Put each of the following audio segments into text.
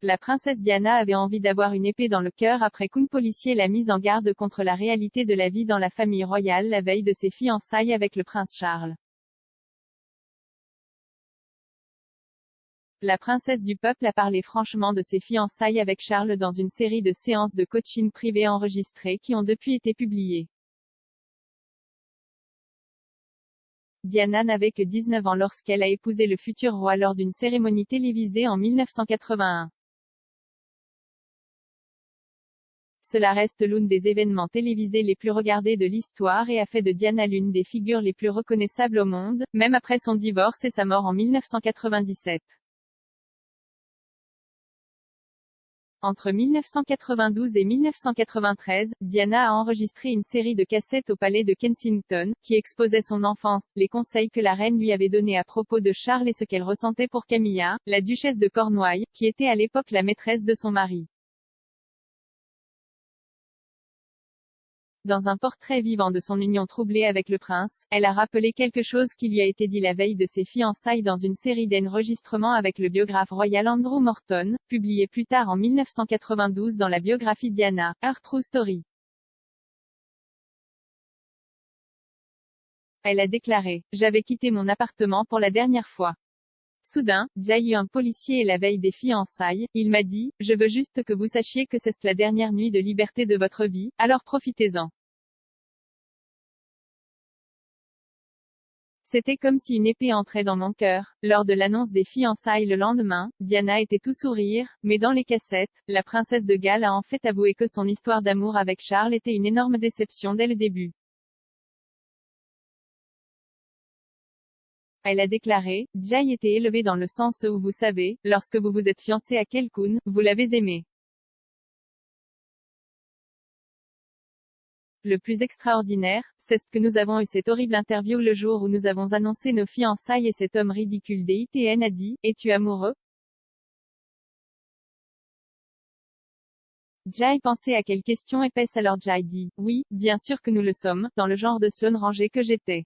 la princesse Diana avait envie d'avoir une épée dans le cœur après qu'un policier l'a mise en garde contre la réalité de la vie dans la famille royale la veille de ses fiançailles avec le prince Charles. La princesse du peuple a parlé franchement de ses fiançailles avec Charles dans une série de séances de coaching privées enregistrées qui ont depuis été publiées. Diana n'avait que 19 ans lorsqu'elle a épousé le futur roi lors d'une cérémonie télévisée en 1981. Cela reste l'un des événements télévisés les plus regardés de l'histoire et a fait de Diana l'une des figures les plus reconnaissables au monde, même après son divorce et sa mort en 1997. Entre 1992 et 1993, Diana a enregistré une série de cassettes au palais de Kensington, qui exposait son enfance, les conseils que la reine lui avait donnés à propos de Charles et ce qu'elle ressentait pour Camilla, la duchesse de Cornouailles, qui était à l'époque la maîtresse de son mari. Dans un portrait vivant de son union troublée avec le prince, elle a rappelé quelque chose qui lui a été dit la veille de ses fiançailles dans une série d'enregistrements avec le biographe royal Andrew Morton, publié plus tard en 1992 dans la biographie Diana, Her True Story. Elle a déclaré: « J'avais quitté mon appartement pour la dernière fois. Soudain, j'ai eu un policier et la veille des fiançailles, il m'a dit, je veux juste que vous sachiez que c'est la dernière nuit de liberté de votre vie, alors profitez-en. C'était comme si une épée entrait dans mon cœur. » Lors de l'annonce des fiançailles le lendemain, Diana était tout sourire, mais dans les cassettes, la princesse de Galles a en fait avoué que son histoire d'amour avec Charles était une énorme déception dès le début. Elle a déclaré: « J'ai été élevée dans le sens où vous savez, lorsque vous vous êtes fiancé à quelqu'un, vous l'avez aimé. Le plus extraordinaire, c'est ce que nous avons eu cette horrible interview le jour où nous avons annoncé nos fiançailles et cet homme ridicule d'ITN a dit: es-tu amoureux? Jay pensait à quelle question épaisse alors Jay dit: oui, bien sûr que nous le sommes, dans le genre de sloane rangé que j'étais.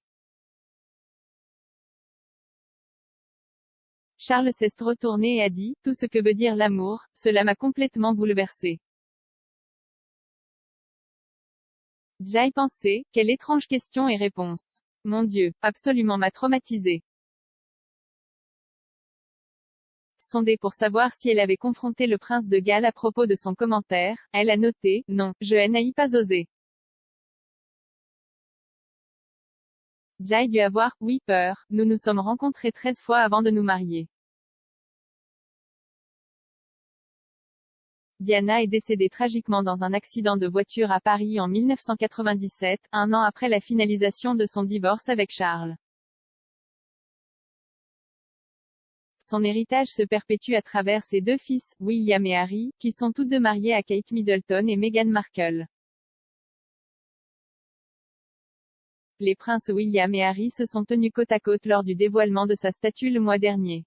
Charles s'est retourné et a dit: tout ce que veut dire l'amour, cela m'a complètement bouleversé. Jay pensait: quelle étrange question et réponse. Mon Dieu, absolument m'a traumatisé. Sondée pour savoir si elle avait confronté le prince de Galles à propos de son commentaire, elle a noté: non, je n'ai pas osé. Jay dut avoir, oui, peur. Nous nous sommes rencontrés 13 fois avant de nous marier. Diana est décédée tragiquement dans un accident de voiture à Paris en 1997, un an après la finalisation de son divorce avec Charles. Son héritage se perpétue à travers ses deux fils, William et Harry, qui sont tous deux mariés à Kate Middleton et Meghan Markle. Les princes William et Harry se sont tenus côte à côte lors du dévoilement de sa statue le mois dernier.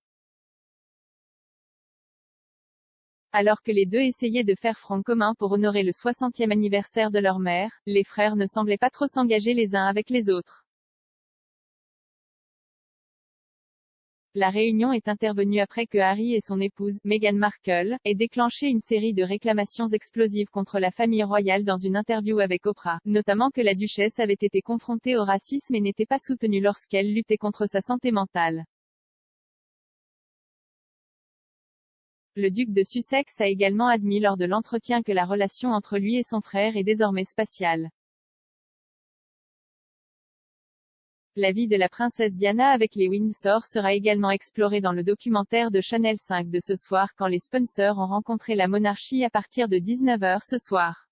Alors que les deux essayaient de faire front commun pour honorer le 60e anniversaire de leur mère, les frères ne semblaient pas trop s'engager les uns avec les autres. La réunion est intervenue après que Harry et son épouse, Meghan Markle, aient déclenché une série de réclamations explosives contre la famille royale dans une interview avec Oprah, notamment que la duchesse avait été confrontée au racisme et n'était pas soutenue lorsqu'elle luttait contre sa santé mentale. Le duc de Sussex a également admis lors de l'entretien que la relation entre lui et son frère est désormais spatiale. La vie de la princesse Diana avec les Windsor sera également explorée dans le documentaire de Channel 5 de ce soir quand les Spencer ont rencontré la monarchie à partir de 19h ce soir.